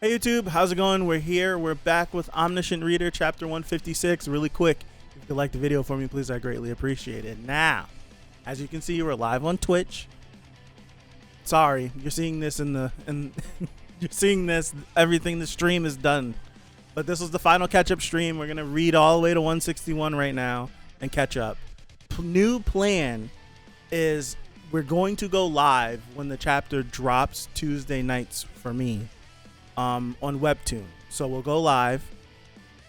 Hey YouTube, how's it going? We're here. We're back with Omniscient Reader, chapter 156. Really quick, if you could like the video for me, please, I greatly appreciate it. Now, as you can see, we're live on Twitch. Sorry, you're seeing this you're seeing this, everything, the stream is done. But this was the final catch-up stream. We're gonna read all the way to 161 right now and catch up. New plan is we're going to go live when the chapter drops Tuesday nights for me. On Webtoon. So we'll go live,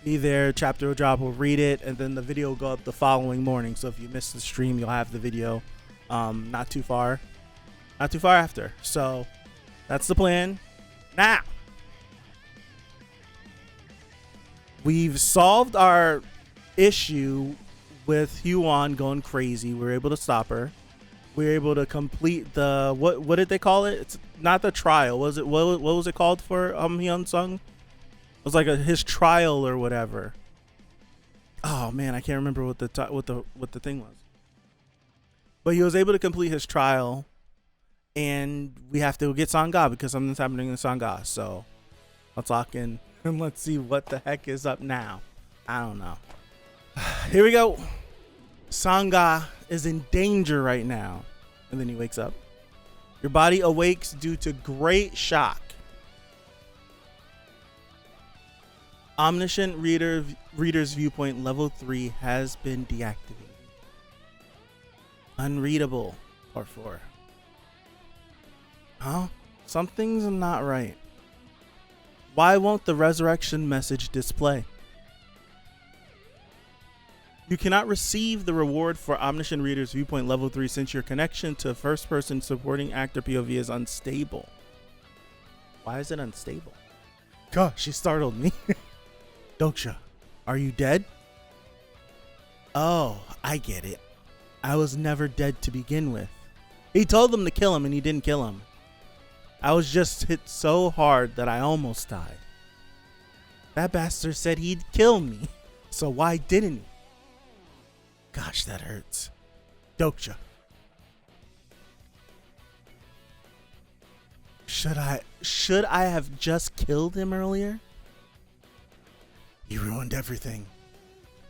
be there, chapter will drop, we'll read it, and then the video will go up the following morning. So if you miss the stream, you'll have the video not too far after. So that's the plan. Now, we've solved our issue with Heyo going crazy. We were able to stop her. We were able to complete the what did they call it? It's not the trial. Was it what was it called for Hyun Sung? It was like his trial or whatever. Oh man, I can't remember what the thing was. But he was able to complete his trial, and we have to get Sangha because something's happening in Sangha. So let's lock in and let's see what the heck is up now. I don't know. Here we go. Sangha is in danger right now. And then he wakes up. Your body awakes due to great shock. Omniscient Reader's Viewpoint level 3 has been deactivated. Unreadable, part 4. Huh? Something's not right. Why won't the resurrection message display? You cannot receive the reward for Omniscient Reader's Viewpoint level 3 since your connection to first-person supporting actor POV is unstable. Why is it unstable? Gosh, she startled me. Doksha, are you dead? Oh, I get it. I was never dead to begin with. He told them to kill him and he didn't kill him. I was just hit so hard that I almost died. That bastard said he'd kill me, so why didn't he? Gosh, that hurts. Doksha. Should I have just killed him earlier? You ruined everything.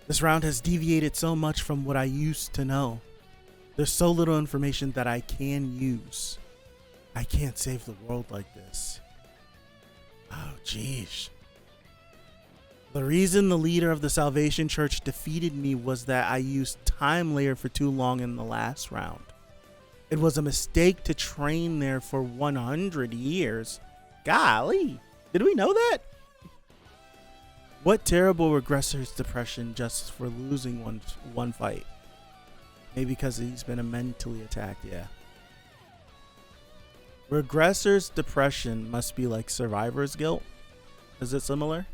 This round has deviated so much from what I used to know. There's so little information that I can use. I can't save the world like this. Oh, jeez. The reason the leader of the Salvation Church defeated me was that I used Time Layer for too long in the last round. It was a mistake to train there for 100 years. Golly, did we know that? What terrible regressor's depression just for losing one fight. Maybe because he's been mentally attacked, yeah. Regressor's depression must be like survivor's guilt. Is it similar?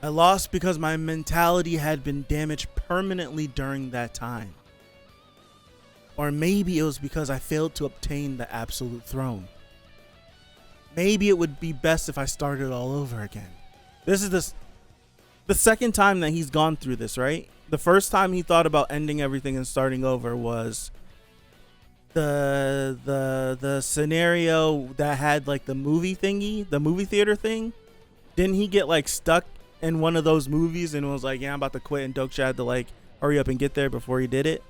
I lost because my mentality had been damaged permanently during that time. Or maybe it was because I failed to obtain the absolute throne. Maybe it would be best if I started all over again. This is the second time that he's gone through this, right? The first time he thought about ending everything and starting over was the scenario that had like the movie thingy, the movie theater thing. Didn't he get like stuck in one of those movies and was like, yeah, I'm about to quit, and Doksha had to like hurry up and get there before he did it?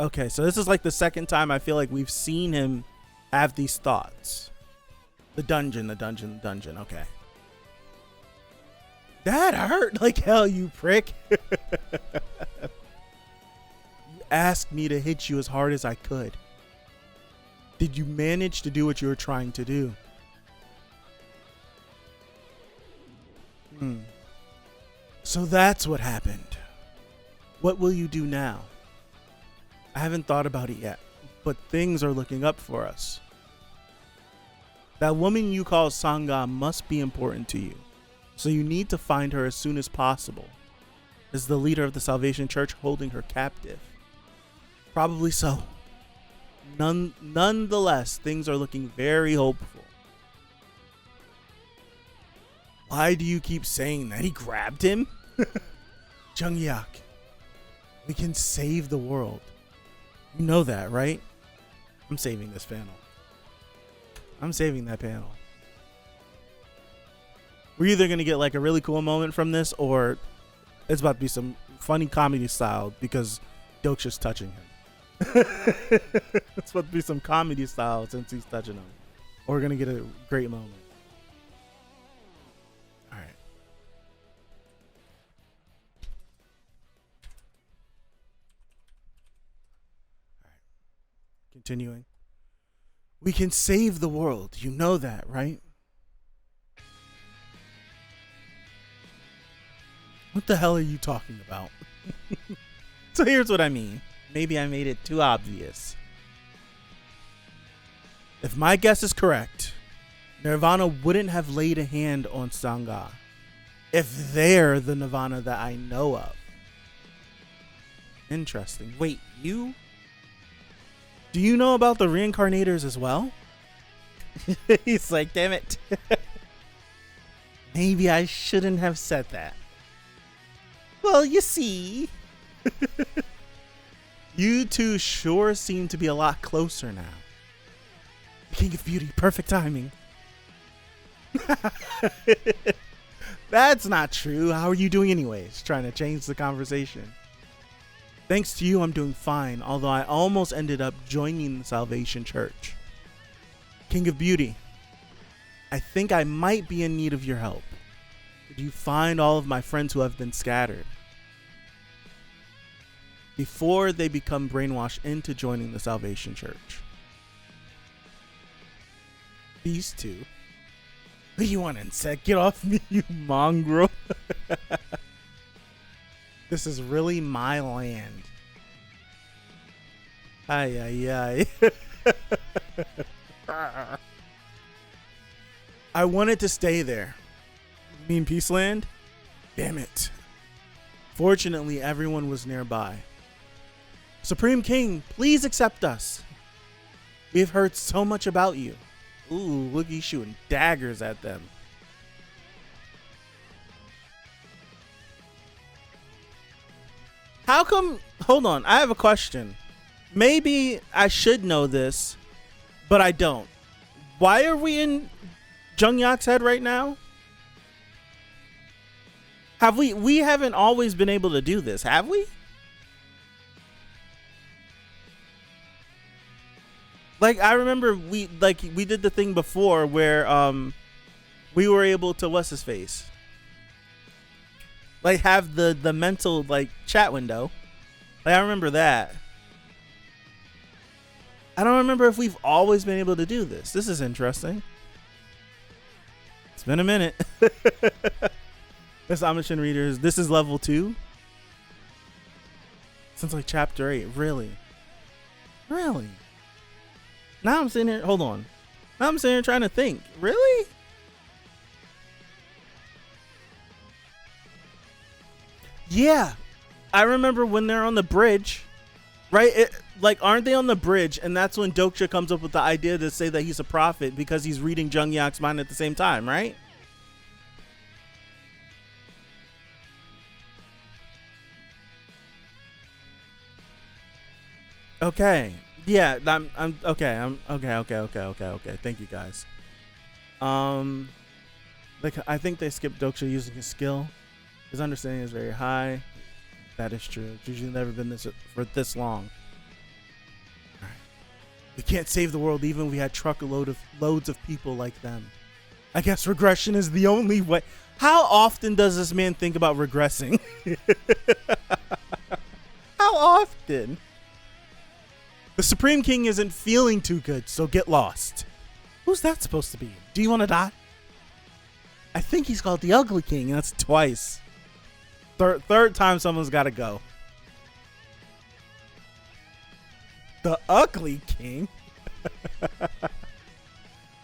Okay, so this is like the second time I feel like we've seen him have these thoughts. The dungeon, okay. That hurt like hell, you prick. You asked me to hit you as hard as I could. Did you manage to do what you were trying to do? So that's what happened. What will you do now? I haven't thought about it yet, but things are looking up for us. That woman you call Sangha must be important to you, so you need to find her as soon as possible. Is the leader of the Salvation Church holding her captive? Probably so. Nonetheless, things are looking very hopeful. Why do you keep saying that? He grabbed him? Jungyak, we can save the world. You know that, right? I'm saving this panel. I'm saving that panel. We're either going to get like a really cool moment from this, or it's about to be some funny comedy style because Doksha's touching him. It's about to be some comedy style since he's touching him. Or we're going to get a great moment. All right. Continuing. We can save the world. You know that, right? What the hell are you talking about? So here's what I mean. Maybe I made it too obvious. If my guess is correct, Nirvana wouldn't have laid a hand on Sangha if they're the Nirvana that I know of. Interesting. Wait, you? Do you know about the reincarnators as well? He's like, damn it. Maybe I shouldn't have said that. Well, you see. You two sure seem to be a lot closer now. King of Beauty, perfect timing. That's not true. How are you doing anyways? Trying to change the conversation. Thanks to you, I'm doing fine, although I almost ended up joining the Salvation Church. King of Beauty, I think I might be in need of your help. Could you find all of my friends who have been scattered before they become brainwashed into joining the Salvation Church? These two. What do you want, insect? Get off me, you mongrel. This is really my land. Ay, ay, ay. I wanted to stay there. You mean Peaceland? Damn it. Fortunately, everyone was nearby. Supreme King, please accept us. We've heard so much about you. Ooh, look, he's shooting daggers at them. How come? Hold on, I have a question. Maybe I should know this, but I don't. Why are we in Jungyak's head right now? Have we haven't always been able to do this, have we? Like, I remember we did the thing before where we were able to, what's his face? Like, have the mental like chat window. Like, I remember that. I don't remember if we've always been able to do this. This is interesting. It's been a minute. This Omniscient Readers. This is level 2. Since like chapter 8. Really? Really? Now I'm sitting here. Hold on. Now I'm sitting here trying to think. Really? Yeah. I remember when they're on the bridge. Right? Like, aren't they on the bridge? And that's when Doksha comes up with the idea to say that he's a prophet because he's reading Jungyak's mind at the same time, right? Okay. Yeah, I'm okay. Okay. Thank you guys. Like, I think they skipped Doksha using his skill. His understanding is very high. That is true. It's usually never been this for this long. All right. We can't save the world even if we had loads of people like them. I guess regression is the only way. How often does this man think about regressing? How often? The Supreme King isn't feeling too good, so get lost. Who's that supposed to be? Do you want to die? I think he's called the Ugly King. That's twice. Third time someone's got to go. The Ugly King?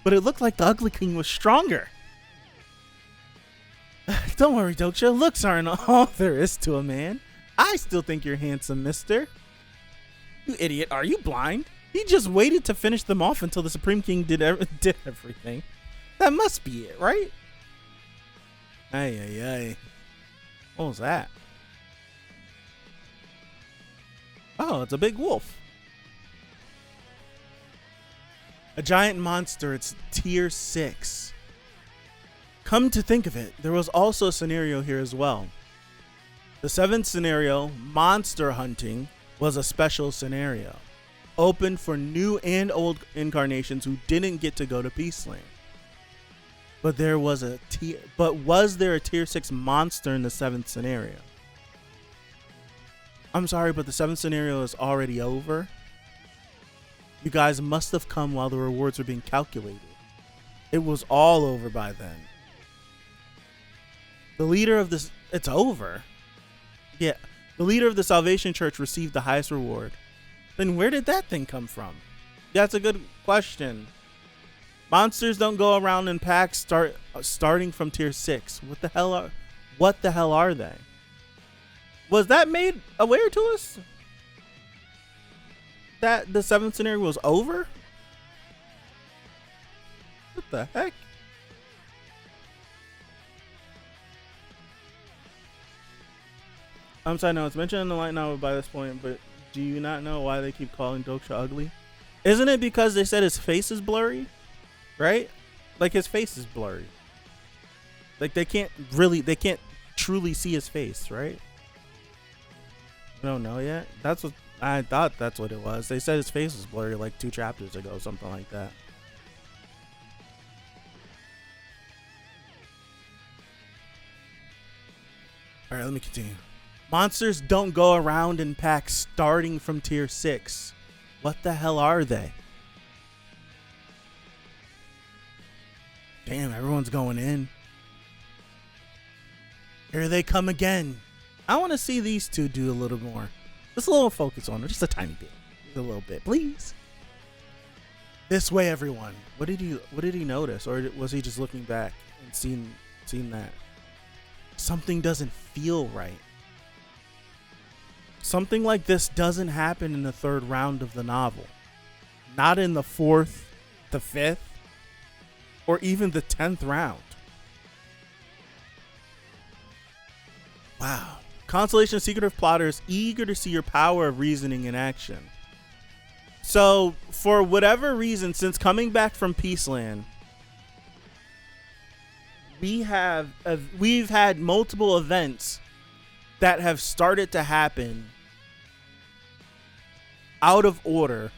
But it looked like the Ugly King was stronger. Don't worry, Doksha. Looks aren't all there is to a man. I still think you're handsome, mister. You idiot. Are you blind? He just waited to finish them off until the Supreme King did everything. That must be it, right? Ay, ay, ay. What was that? Oh, it's a big wolf. A giant monster, it's tier 6. Come to think of it, there was also a scenario here as well. The 7th scenario, monster hunting, was a special scenario. Open for new and old incarnations who didn't get to go to Peaceland. But was there a tier 6 monster in the 7th scenario? I'm sorry, but the 7th scenario is already over. You guys must have come while the rewards were being calculated. It was all over by then. The leader of this, it's over. Yeah, the leader of the Salvation Church received the highest reward. Then where did that thing come from? That's a good question. Monsters don't go around in packs starting from tier 6. What the hell are they? Was that made aware to us? That the 7th scenario was over? What the heck? I'm sorry, no, it's mentioned in the light novel by this point, but do you not know why they keep calling Doksha ugly? Isn't it because they said his face is blurry? Right? Like his face is blurry. Like they can't truly see his face, right? I don't know yet. That's what I thought. That's what it was. They said his face was blurry like 2 chapters ago, something like that. All right, let me continue. Monsters don't go around in packs starting from tier 6. What the hell are they? Damn, everyone's going in. Here they come again. I want to see these two do a little more. Just a little focus on it. Just a tiny bit. Just a little bit, please. This way, everyone. What did he notice? Or was he just looking back and seen that? Something doesn't feel right. Something like this doesn't happen in the 3rd round of the novel. Not in the 4th, the 5th, or even the 10th round. Wow. Constellation of Secretive Plotters, eager to see your power of reasoning in action. So, for whatever reason, since coming back from Peaceland, we've had multiple events that have started to happen out of order,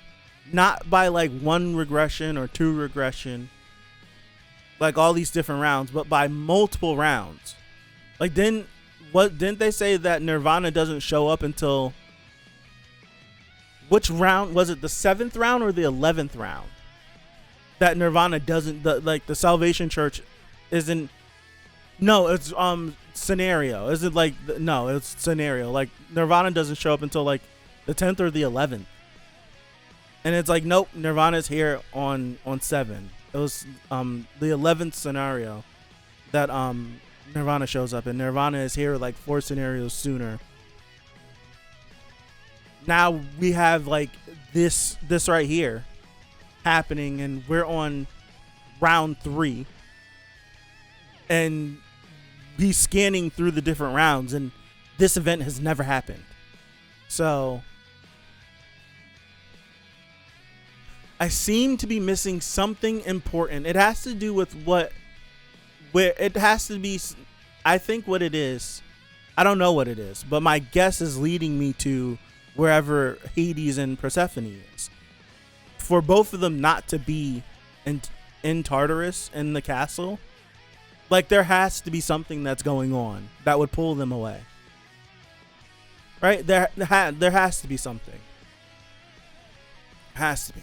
not by like 1 regression or 2 regression, like all these different rounds, but by multiple rounds. Like didn't they say that Nirvana doesn't show up until which round was it, the 7th round or the 11th round? That Nirvana doesn't, the Salvation Church isn't. No, it's scenario. Is it like no? It's scenario. Like Nirvana doesn't show up until like the 10th or the 11th, and it's like nope, Nirvana's here on 7. It was the 11th scenario that Nirvana shows up, and Nirvana is here like 4 scenarios sooner. Now we have like this right here happening, and we're on round 3, and he's scanning through the different rounds, and this event has never happened. So I seem to be missing something important. It has to do with where it has to be. I think what it is, I don't know what it is, but my guess is leading me to wherever Hades and Persephone is. For both of them not to be in Tartarus, in the castle, like there has to be something that's going on that would pull them away. Right? There has to be something. Has to be.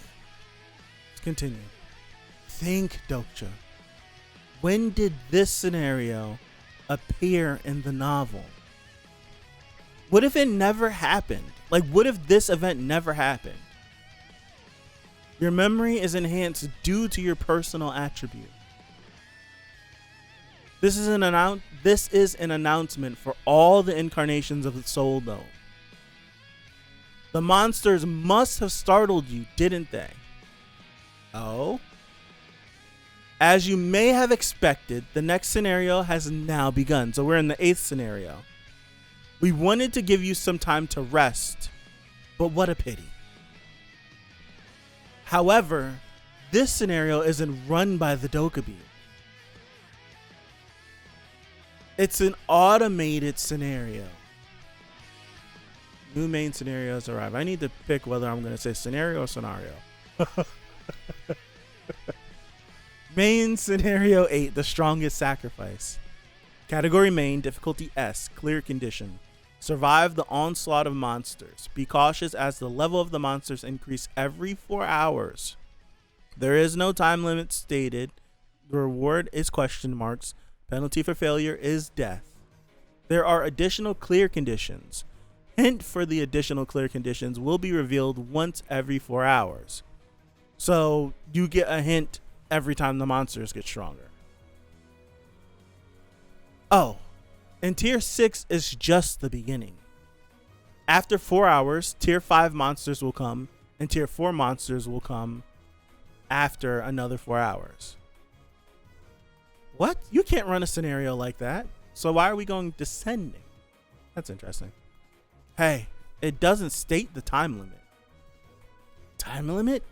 Let's continue. Think, Doksha. When did this scenario appear in the novel? What if it never happened? Like, what if this event never happened? Your memory is enhanced due to your personal attribute. This is an announcement for all the incarnations of the Soul Dome. The monsters must have startled you, didn't they? Oh? As you may have expected, the next scenario has now begun. So we're in the 8th scenario. We wanted to give you some time to rest, but what a pity. However, this scenario isn't run by the Dokkaebi. It's an automated scenario. New main scenarios arrive. I need to pick whether I'm going to say scenario or scenario. Main scenario 8, the strongest sacrifice. Category main, difficulty S, clear condition. Survive the onslaught of monsters. Be cautious as the level of the monsters increase every 4 hours. There is no time limit stated. The reward is question marks. Penalty for failure is death. There are additional clear conditions. Hint for the additional clear conditions will be revealed once every 4 hours. So you get a hint every time the monsters get stronger. Oh, and tier 6 is just the beginning. After 4 hours, tier 5 monsters will come, and tier 4 monsters will come after another 4 hours. What? You can't run a scenario like that. So why are we going descending? That's interesting. Hey, it doesn't state the time limit. Time limit?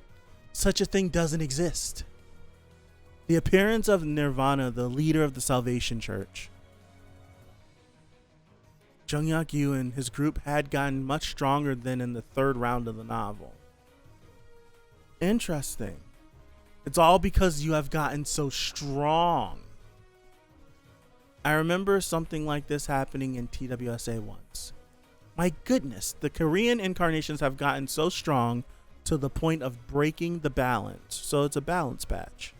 Such a thing doesn't exist. The appearance of Nirvana, the leader of the Salvation Church. Jung-Hyuk Yu and his group had gotten much stronger than in the 3rd round of the novel. Interesting. It's all because you have gotten so strong. I remember something like this happening in TWSA once. My goodness, the Korean incarnations have gotten so strong to the point of breaking the balance. So it's a balance patch.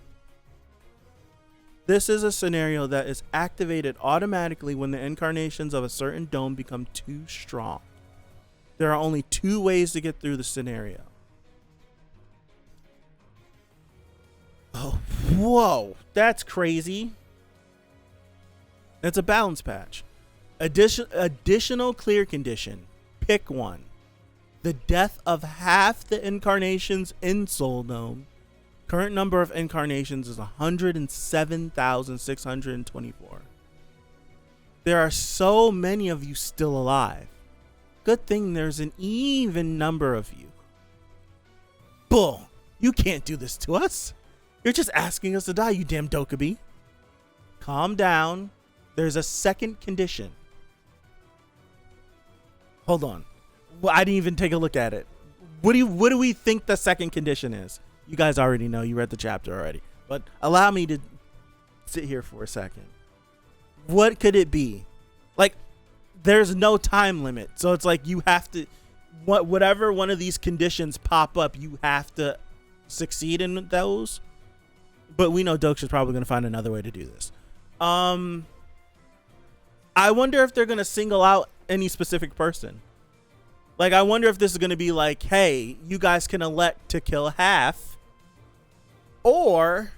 This is a scenario that is activated automatically when the incarnations of a certain dome become too strong. There are only 2 ways to get through the scenario. Oh, whoa, that's crazy. It's a balance patch. Additional clear condition. Pick one. The death of half the incarnations in Soul Dome. Current number of incarnations is 107,624. There are so many of you still alive. Good thing there's an even number of you. Bull, you can't do this to us. You're just asking us to die, you damn Dokkaebi. Calm down. There's a second condition. Hold on. Well, I didn't even take a look at it. What do we think the second condition is? You guys already know. You read the chapter already. But allow me to sit here for a second. What could it be? Like, there's no time limit. So it's like you have to, whatever one of these conditions pop up, you have to succeed in those. But we know Dokes is probably going to find another way to do this. I wonder if they're going to single out any specific person. Like, I wonder if this is going to be like, hey, you guys can elect to kill half. Or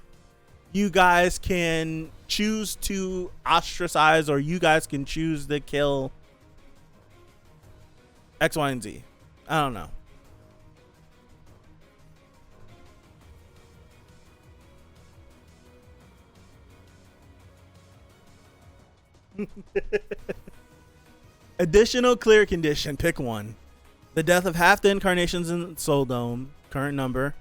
you guys can choose to ostracize, or you guys can choose to kill X, Y, and Z. I don't know. Additional clear condition. Pick one. The death of half the incarnations in Soul Dome. Current number.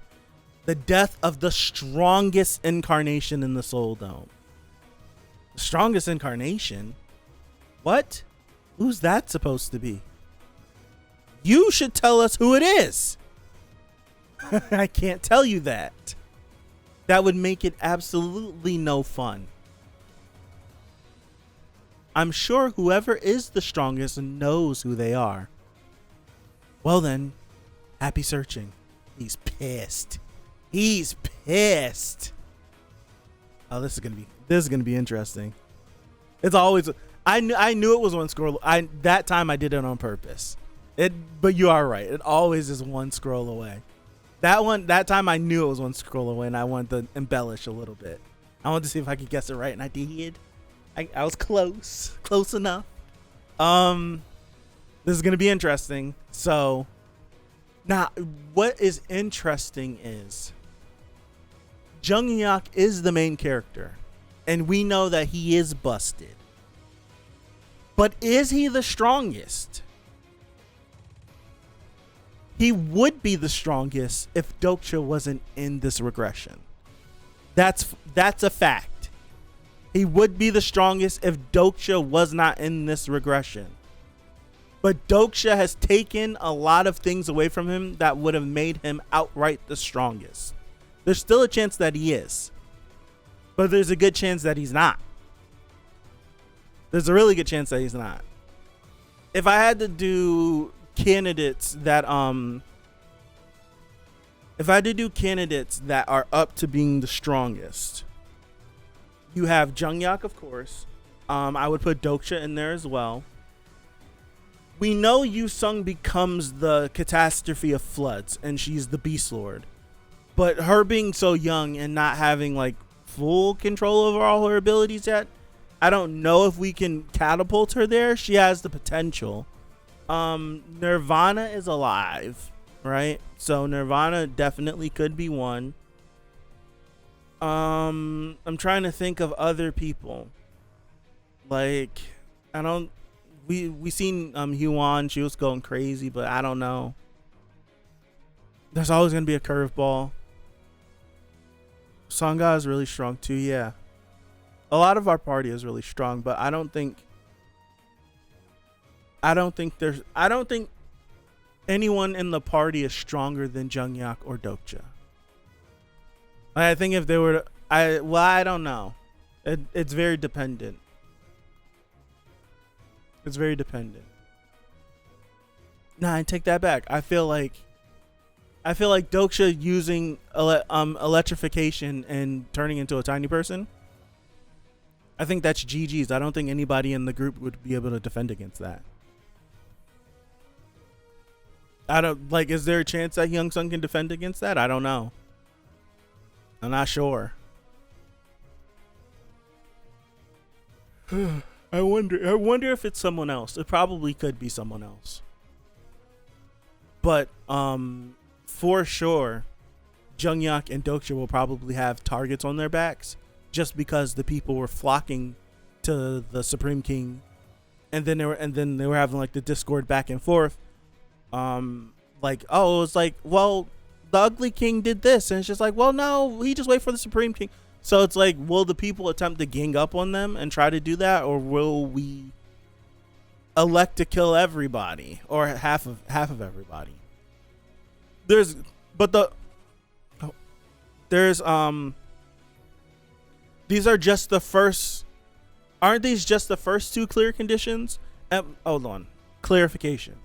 The death of the strongest incarnation in the Soul Dome. The strongest incarnation? What? Who's that supposed to be? You should tell us who it is. I can't tell you that. That would make it absolutely no fun. I'm sure whoever is the strongest knows who they are. Well then, happy searching. He's pissed. He's pissed. Oh, this is gonna be interesting. It's always, I knew it was one scroll. That time I did it on purpose. But you are right. It always is one scroll away. That time I knew it was one scroll away, and I wanted to embellish a little bit. I wanted to see if I could guess it right, and I did. I was close enough. This is gonna be interesting. So now, what is interesting is Jung-Hyuk is the main character, and we know that he is busted. But is he the strongest? he would be the strongest if Doksha wasn't in this regression. That's a fact. He would be the strongest if Doksha was not in this regression. But Doksha has taken a lot of things away from him that would have made him outright the strongest. There's still a chance that he is, but there's a good chance that he's not. There's a really good chance that he's not. If I had to do candidates that are up to being the strongest, you have Jungyak, of course. I would put Doksha in there as well. We know Yu Sung becomes the catastrophe of floods, and she's the Beast Lord. But her being so young and not having like full control over all her abilities yet, I don't know if we can catapult her there. She has the potential. Nirvana is alive, right? So Nirvana definitely could be one. I'm trying to think of other people. Like, we seen Huan, she was going crazy, but I don't know. There's always gonna be a curveball. Sangha is really strong too, yeah. A lot of our party is really strong, but I don't think anyone in the party is stronger than Jungyak or Dokcha. I think if they were, I don't know. It's very dependent. It's very dependent. Nah, I take that back. I feel like Doksha using electrification and turning into a tiny person, I think that's GG's. I don't think anybody in the group would be able to defend against that. Is there a chance that Young Sung can defend against that? I don't know. I'm not sure. I wonder if it's someone else. It probably could be someone else. But for sure, Jungyak and Doksha will probably have targets on their backs just because the people were flocking to the Supreme King, and then they were having like the Discord back and forth. Like, oh, it's like, well, the Ugly King did this, and it's just like, well, no, he just wait for the Supreme King. So it's like, will the people attempt to gang up on them and try to do that, or will we elect to kill everybody or half of everybody? These are just the first. Aren't these just the first two clear conditions? Hold on, clarification.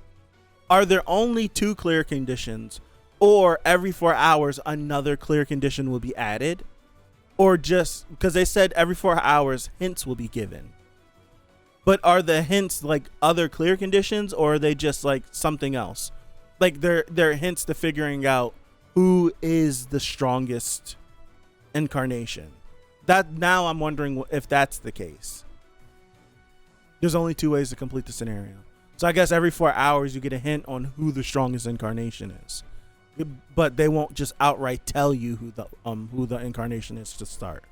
Are there only two clear conditions, or every 4 hours another clear condition will be added? Or just because they said every 4 hours hints will be given, but are the hints like other clear conditions, or are they just like something else? Like they're hints to figuring out who is the strongest incarnation. That now I'm wondering if that's the case. There's only two ways to complete the scenario. So I guess every 4 hours you get a hint on who the strongest incarnation is. But they won't just outright tell you who the incarnation is to start.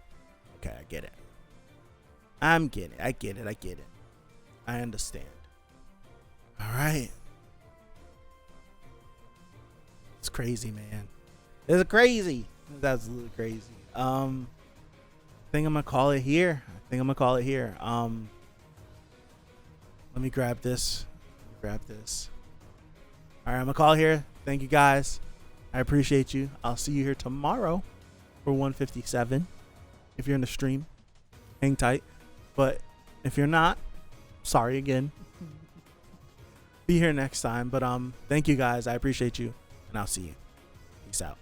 Okay, I get it. I get it. I understand. All right. It's crazy, man. It's crazy. It's absolutely crazy. I think I'm gonna call it here. Let me grab this. All right, I'm gonna call it here. Thank you guys. I appreciate you. I'll see you here tomorrow for 157. If you're in the stream, hang tight. But if you're not, sorry again. Be here next time. But thank you guys. I appreciate you, and I'll see you. Peace out.